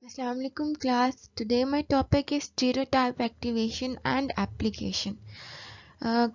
Assalamu alaikum class. Today my topic is stereotype activation and application.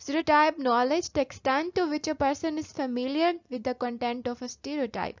Stereotype knowledge, the extent to which a person is familiar with the content of a stereotype.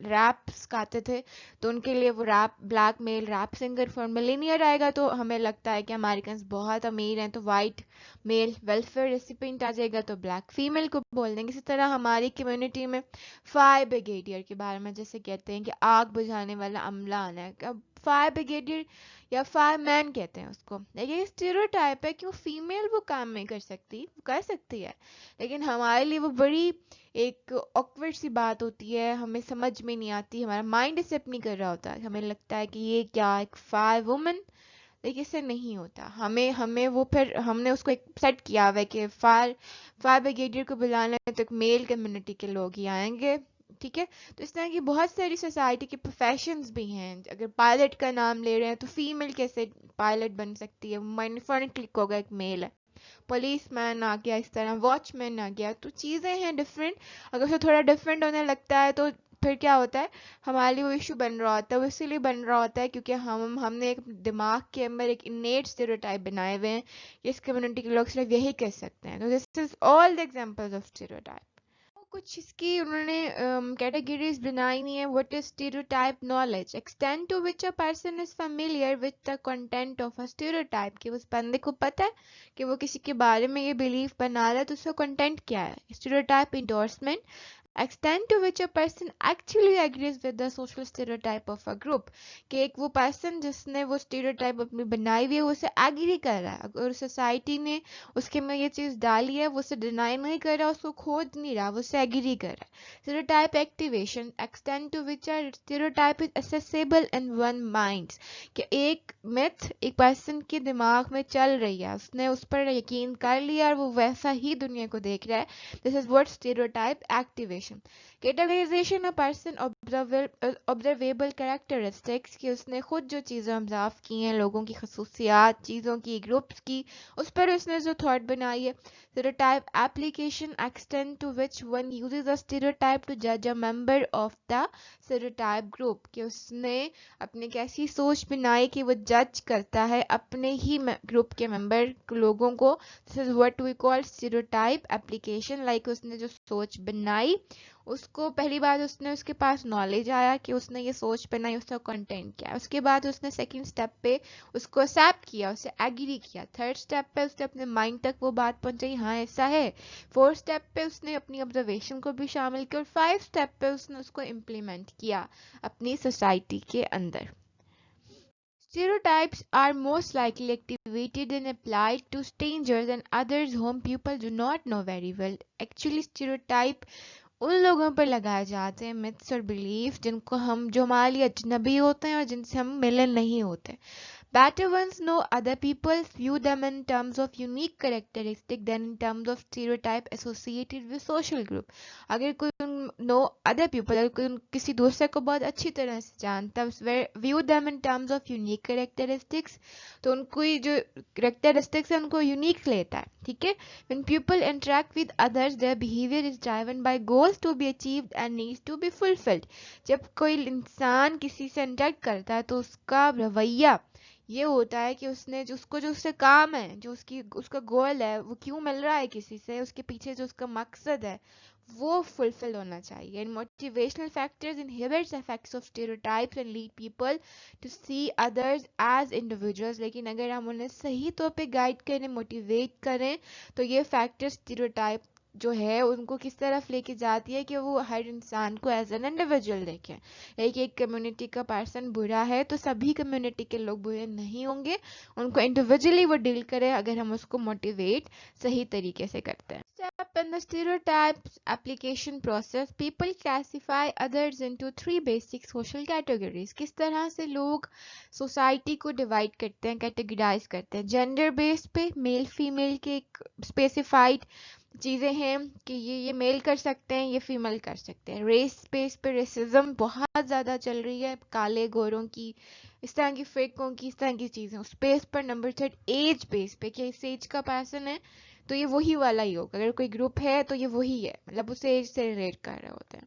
Raps گاتے تھے تو ان کے لیے وہ rap black male rap singer. For millionaire آئے گا تو ہمیں لگتا ہے کہ امریکنس بہت امیر ہیں تو وائٹ میل ویلفیئر ریسیپینٹ آ جائے گا تو بلیک فیمیل کو بول دیں گے. اسی طرح ہماری کمیونٹی میں فائر بریگیڈیئر کے بارے میں جیسے کہتے ہیں کہ آگ بجھانے والا عملہ آنا ہے, اب فائر بریگیڈیئر یا فائر مین کہتے ہیں اس کو. لیکن اسٹیریوٹائپ ہے کہ وہ فیمیل وہ کام نہیں کر سکتی, وہ کر سکتی ہے لیکن ہمارے لیے وہ بڑی ایک آکورڈ سی بات ہوتی ہے, ہمیں سمجھ میں نہیں آتی, ہمارا مائنڈ ایکسیپٹ نہیں کر رہا ہوتا, ہمیں لگتا ہے کہ یہ کیا ایک فائر وومن, لیکن اس سے نہیں ہوتا. ہمیں وہ پھر ہم نے اس کو ایک سیٹ کیا ہوا ہے کہ فائر بریگیڈیئر کو بلانا ہے تو ایک میل کمیونٹی کے لوگ ہی آئیں گے, ٹھیک ہے. تو اس طرح کی بہت ساری سوسائٹی کے پروفیشنز بھی ہیں. اگر پائلٹ کا نام لے رہے ہیں تو فیمیل کیسے پائلٹ بن سکتی ہے, مائنڈ فورن کلک ہوگا ایک میل ہے. پولیس مین آ گیا, اس طرح واچ مین آ گیا, تو چیزیں ہیں ڈفرینٹ. اگر اسے تھوڑا ڈفرینٹ ہونے لگتا ہے تو پھر کیا ہوتا ہے, ہمارے لیے وہ ایشو بن رہا ہوتا ہے. وہ اسی لیے بن رہا ہوتا ہے کیونکہ ہم نے ایک دماغ کے اندر ایک انیٹ اسٹیریوٹائپ بنائے ہوئے ہیں کہ اس کمیونٹی کے لوگ صرف یہی کہہ سکتے ہیں. تو this is all the examples of stereotype. کچھ اس کی انہوں نے کیٹیگریز بنائی ہوئی ہیں. What is stereotype knowledge, extend to which a person is familiar with the content of a stereotype, کہ اس بندے کو پتہ ہے کہ وہ کسی کے بارے میں یہ بلیف بنا رہا ہے تو اس کا کنٹینٹ کیا ہے. Stereotype endorsement, extent to which a person actually agrees with the social stereotype of a group, کہ ایک وہ پرسن جس نے وہ اسٹیریوٹائپ اپنی بنائی ہوئی ہے وہ اسے ایگری کر رہا ہے. اگر سوسائٹی نے اس کے میں یہ چیز ڈالی ہے وہ اسے ڈینائی نہیں کر رہا, اس کو کھود نہیں رہا, وہ اسے ایگری کر رہا ہے. Stereotype activation, extent to which a stereotype is accessible in one minds, کہ ایک میتھ ایک پرسن کے دماغ میں چل رہی ہے, اس نے اس پر یقین کر لیا اور وہ ویسا ہی دنیا کو دیکھ رہا ہے. This is what stereotype activation. Categorization a person observable characteristics, کہ اس نے خود جو چیزیں observe کی ہیں, لوگوں کی خصوصیات, چیزوں کی, گروپس کی, اس پر اس نے جو تھاٹ بنائی ہے. Stereotype application, extent to which one uses a stereotype to judge a member of the stereotype group, کہ اس نے اپنے کیسی سوچ بنائی کہ وہ جج کرتا ہے اپنے ہی گروپ کے ممبر لوگوں کو. This is what we call stereotype application, like اس نے جو سوچ بنائی اس کو پہلی بار اس نے اس کے پاس نالج آیا کہ اس نے یہ سوچ بنائی, اس کا کنٹینٹ کیا. اس کے بعد اس نے سیکنڈ سٹیپ پہ اس کو ایکسیپٹ کیا, اسے ایگری کیا. تھرڈ سٹیپ پہ اس نے اپنے مائنڈ تک وہ بات پہنچائی, ہاں ایسا ہے. فورتھ سٹیپ پہ اس نے اپنی آبزرویشن کو بھی شامل کیا, اور فائیو سٹیپ پہ اس نے اس کو امپلیمنٹ کیا اپنی سوسائٹی کے اندر. Stereotypes are most likely activated and applied to strangers and others whom people do not know very well. Actually, stereotype ان لوگوں پر لگائے جاتے ہیں, myths اور belief, جن کو ہم جو ہمارے لیے اجنبی ہوتے ہیں اور جن سے ہم ملے نہیں ہوتے. Better ones know other people view them in terms of unique characteristic than in terms of stereotype associated with social group. اگر کوئی know other people, اگر کوئی کسی دوسرے کو بہت اچھی طرح سے جانتا ہے, view them in terms of unique characteristics, تو ان کو جو characteristics ہیں ان کو unique لیتا ہے, ٹھیک ہے. When people interact with others, their behavior is driven by goals to be achieved and needs to be fulfilled. جب کوئی انسان کسی سے انٹریکٹ کرتا ہے تو اس کا رویہ یہ ہوتا ہے کہ اس نے جو اس سے کام ہے, جو اس کا گول ہے, وہ کیوں مل رہا ہے کسی سے, اس کے پیچھے جو اس کا مقصد ہے وہ فلفل ہونا چاہیے. And motivational factors inhibits effects of stereotypes and lead people to see others as individuals. لیکن اگر ہم انہیں صحیح طور پہ گائیڈ کریں, موٹیویٹ کریں, تو یہ فیکٹر اسٹیریوٹائپ جو ہے ان کو کس طرف لے کے جاتی ہے کہ وہ ہر انسان کو ایز این انڈیویجول دیکھیں. ایک کمیونٹی کا پرسن برا ہے تو سبھی کمیونٹی کے لوگ برے نہیں ہوں گے, ان کو انڈیویجولی وہ ڈیل کرے اگر ہم اس کو موٹیویٹ صحیح طریقے سے کرتے ہیں. Step in the stereotypes application process, people classify others into three basic social categories. کس طرح سے لوگ سوسائٹی کو ڈیوائڈ کرتے ہیں, کیٹیگرائز کرتے ہیں. جینڈر بیس پہ میل فیمیل کے ایک اسپیسیفائڈ چیزیں ہیں کہ یہ میل کر سکتے ہیں, یہ فیمیل کر سکتے ہیں. ریس بیس پہ ریسزم بہت زیادہ چل رہی ہے, کالے گوروں کی, اس طرح کی فرقوں کی, اس طرح کی چیزیں. اس بیس پر نمبر 3 ایج بیس پہ, کہ اس ایج کا پرسن ہے تو یہ وہی والا ہی ہوگا, اگر کوئی گروپ ہے تو یہ وہی ہے, مطلب اس ایج سے ریلیٹ کر رہے ہوتے ہیں.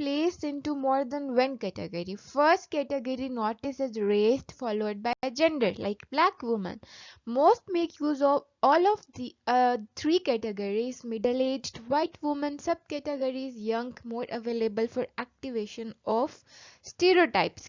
placed into more than one category. First category noticed as race, followed by gender, like black woman. Most make use of all of the three categories. Middle-aged white woman, subcategories young, more available for activation of stereotypes.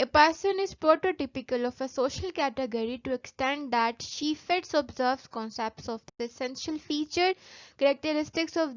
A person is prototypical of a social category to extent that she fits observes concepts of the essential feature characteristics of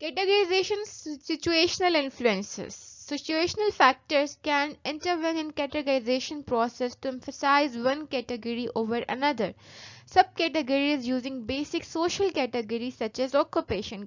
Categorization, situational influences. Situational factors can intervene in categorization process to emphasize one category over another. Subcategories using basic social categories such as occupation.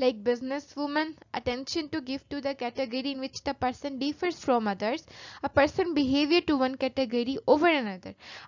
like business woman, attention to give to the category in which the person differs from others, a person behavior to one category over another.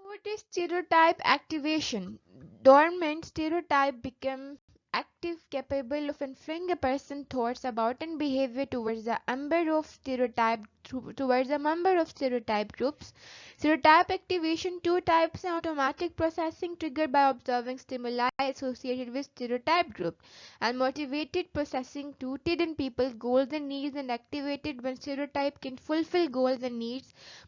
What is stereotype activation? Dormant stereotype become active, capable of influencing a person's thoughts about and behavior towards a member of stereotype groups. Stereotype activation, two types: automatic processing triggered by observing stimuli associated with stereotype group, and motivated processing rooted in people's goals and needs and activated when stereotype can fulfill goals and needs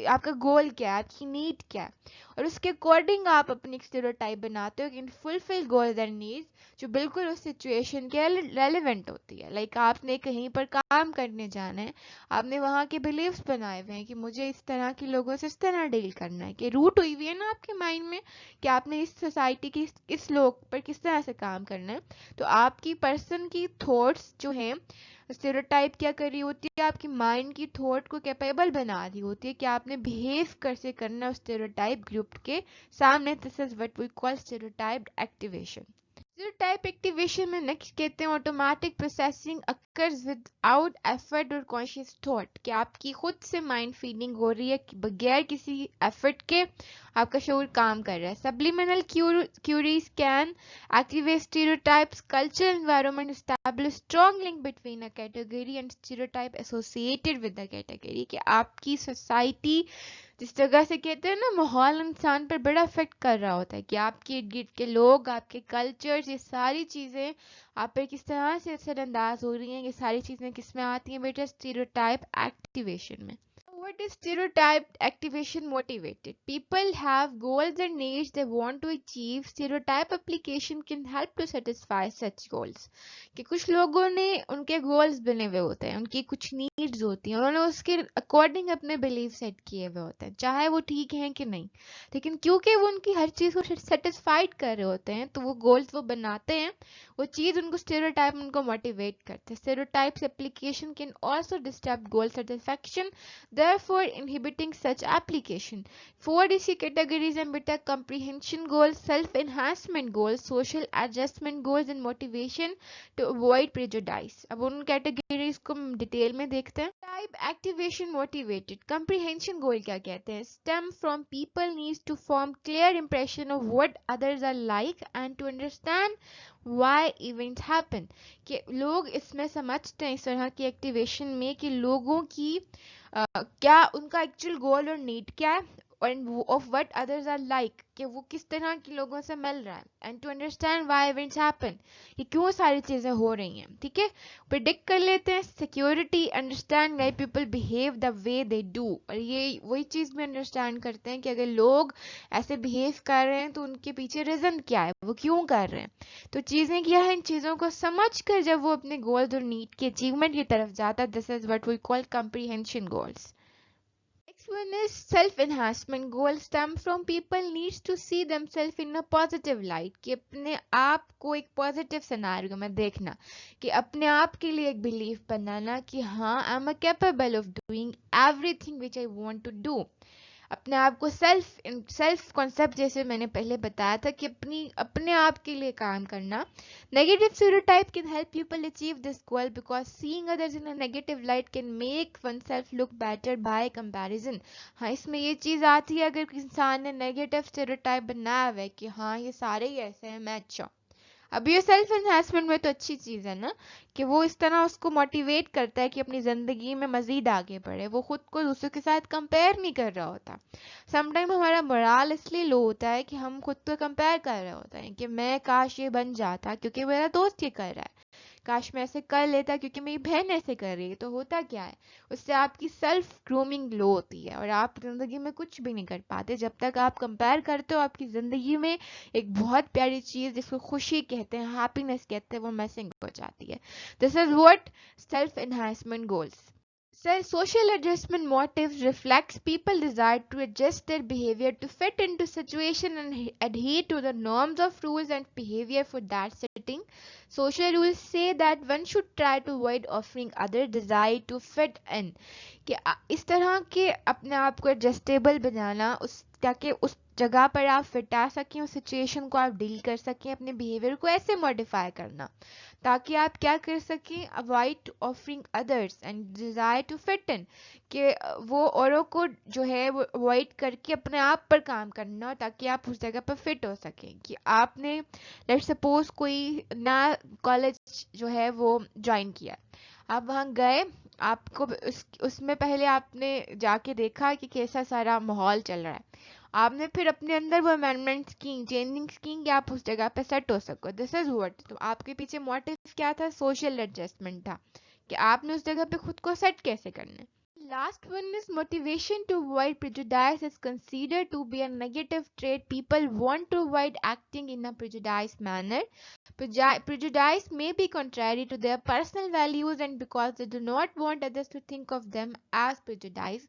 آپ کا گول کیا ہے, آپ کی need کیا ہے, اور اس کے اکارڈنگ آپ اپنی اسٹیریوٹائپ بناتے ہو کہ فلفل گولز اینڈ نیڈز جو بالکل اس سچویشن کے ریلیونٹ ہوتی ہے. لائک آپ نے کہیں پر کام کرنے جانا ہے, آپ نے وہاں کے بلیفس بنائے ہوئے ہیں کہ مجھے اس طرح کے لوگوں سے اس طرح ڈیل کرنا ہے, کہ روٹ ہوئی ہوئی ہے نا آپ کے مائنڈ میں کہ آپ نے اس سوسائٹی کی اس لوگ پر کس طرح سے کام کرنا ہے. تو آپ کی پرسن کی تھاٹس جو ہیں, اسٹیریوٹائپ کیا کر رہی ہوتی ہے, آپ کی مائنڈ کی تھاٹ کو کیپیبل بنا رہی ہوتی ہے کہ آپ نے بہیو کیسے کرنا اسٹیریوٹائپ گروپ کے سامنے. This is what we call stereotype activation. Stereotype activation میں نیکسٹ کہتے ہیں automatic processing occurs without effort اور کانشیس تھاٹ, کہ آپ کی خود سے مائنڈ فیلنگ ہو رہی ہے بغیر کسی ایفرٹ کے آپ کا شعور کام کر رہا ہے. Subliminal queries can activate stereotypes. Culture environment establish strong link between a category and stereotype associated with a category, کہ آپ کی سوسائٹی جس جگہ سے کہتے ہیں نا ماحول انسان پر بڑا افیکٹ کر رہا ہوتا ہے, کہ آپ کے ارد گرد کے لوگ, آپ کے کلچر, یہ ساری چیزیں آپ پہ کس طرح سے اثر انداز ہو رہی ہیں. یہ ساری چیزیں کس میں آتی ہیں بیٹا, اسٹیریوٹائپ ایکٹیویشن میں. What is stereotype activation motivated? People have goals and needs they want to achieve. Stereotype application can help to satisfy such goals. کہ کچھ لوگوں نے ان کے گولز بنے ہوئے ہوتے ہیں, ان کی کچھ نیڈز ہوتی ہیں, انہوں نے اس کے اکارڈنگ اپنے بلیف سیٹ کیے ہوئے ہوتے ہیں, چاہے وہ ٹھیک ہیں کہ نہیں, لیکن کیونکہ وہ ان کی ہر چیز کو سیٹسفائڈ کر رہے ہوتے ہیں تو وہ گولز وہ بناتے ہیں, وہ چیز ان کو اسٹیریوٹائپ ان کو موٹیویٹ کرتے ہیں. Stereotypes application can also disrupt goal satisfaction, therefore inhibiting such application. 4 اسی categories ہیں بیٹا, comprehension goals, self-enhancement goals, social adjustment goals and motivation to avoid prejudice. اب ان categories کو ڈیٹیل میں دیکھتے ہیں. Type activation motivated. Comprehension goal کیا کہتے ہیں, stem from people needs to form clear impression of what others are like and to understand why events happen. کہ لوگ اس میں سمجھتے ہیں اس طرح کی ایکٹیویشن میں کہ لوگوں کی کیا ان کا ایکچوئل گول اور نیڈ کیا ہے, and of what others are like, کہ وہ کس طرح کے لوگوں سے مل رہا ہے, and to understand why events happen, کہ کیوں ساری چیزیں ہو رہی ہیں. ٹھیک ہے, پریڈکٹ کر لیتے ہیں. Security, understand why people behave the way they do, اور یہ وہی چیز بھی انڈرسٹینڈ کرتے ہیں کہ اگر لوگ ایسے بہیو کر رہے ہیں تو ان کے پیچھے ریزن کیا ہے, وہ کیوں کر رہے ہیں. تو چیزیں کیا ہے, ان چیزوں کو سمجھ کر جب وہ اپنے گولز اور نیڈ کی اچیومنٹ کی طرف جاتا ہے, this is what we call comprehension goals. Next one is self-enhancement. Goals stem from people needs to see themselves in a positive light. کہ اپنے آپ کو ایک پازیٹیو سیناریو میں دیکھنا, کہ اپنے آپ کے لیے ایک بلیف بنانا کہ ہاں I am capable of doing everything which I want to do. اپنے آپ کو سیلف کانسیپٹ جیسے میں نے پہلے بتایا تھا کہ اپنے آپ کے لیے کام کرنا. Negative stereotype can help people achieve this goal because seeing others in a negative light can make oneself look better by comparison. ہاں, اس میں یہ چیز آتی ہے اگر انسان نے نیگیٹو stereotype بنایا ہوا ہے کہ ہاں یہ سارے ہی ایسے ہیں, میں اچھا ہوں. اب یہ سیلف انہینسمنٹ میں تو اچھی چیز ہے نا, کہ وہ اس طرح اس کو موٹیویٹ کرتا ہے کہ اپنی زندگی میں مزید آگے بڑھے, وہ خود کو دوسروں کے ساتھ کمپیئر نہیں کر رہا ہوتا. سم ٹائم ہمارا morale اس لیے لو ہوتا ہے کہ ہم خود کو کمپیئر کر رہے ہوتے ہیں کہ میں کاش یہ بن جاتا کیونکہ میرا دوست یہ کر رہا ہے, کاش میں ایسے کر لیتا کیونکہ میری بہن ایسے کر رہی ہے. تو ہوتا کیا ہے, اس سے آپ کی سیلف گرومنگ لو ہوتی ہے اور آپ زندگی میں کچھ بھی نہیں کر پاتے. جب تک آپ کمپیئر کرتے ہو آپ کی زندگی میں ایک بہت پیاری چیز جس کو خوشی کہتے ہیں, ہیپینس کہتے ہیں, وہ مسنگ ہو جاتی ہے. This is what self enhancement goals. Social adjustment motives reflects people desire to adjust their behavior to fit into situation and adhere to the norms of rules and behavior for that setting. Social rules say that one should try to avoid offering other desire to fit in. کہ اس طرح کے اپنے آپ کو adjustable بنانا تاکہ اس جگہ پر آپ fit آ سکیں, اس سچویشن کو آپ ڈیل کر سکیں, اپنے بیہیویئر کو ایسے ماڈیفائی کرنا تاکہ آپ کیا کر سکیں, avoid offering others and desire to fit in, کہ وہ اوروں کو جو ہے وہ اوائڈ کر کے اپنے آپ پر کام کرنا تاکہ آپ اس جگہ پر فٹ ہو سکیں. کہ آپ نے لیٹ سپوز کوئی نیا کالج جو ہے وہ جوائن کیا, آپ وہاں گئے, آپ کو اس میں پہلے آپ نے جا کے دیکھا کہ کیسا سارا ماحول چل رہا ہے, آپ نے پھر اپنے اندر وہ امینڈمنٹس کی, چینجنگس کی کہ آپ اس جگہ پہ سیٹ ہو سکو. دس از واٹ, تو آپ کے پیچھے موٹیو کیا تھا, سوشل ایڈجسٹمنٹ تھا, کہ آپ نے اس جگہ پہ خود کو سیٹ کیسے کرنا ہے. last one is motivation to avoid prejudice is considered to be a negative trait. People want to avoid acting in a prejudiced manner. Prejudice may be contrary to their personal values and because they do not want others to think of them as prejudiced.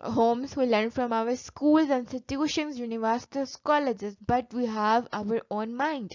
homes, we learn from our schools, institutions, universities, colleges, but we have our own mind.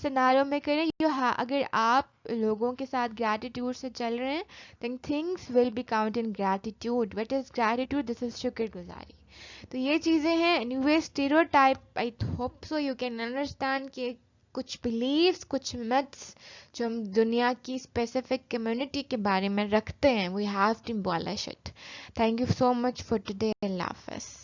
Scenario میں کریں. اگر آپ لوگوں کے ساتھ gratitude سے چل رہے ہیں then things will be count in gratitude. What is gratitude? This is شکر گزاری. تو یہ چیزیں ہیں. anyway stereotype I hope so you can understand کہ کچھ بلیفس کچھ myths جو ہم دنیا کی اسپیسیفک کمیونٹی کے بارے میں رکھتے ہیں we have to abolish it. Thank you so much for today. اللہ حافظ.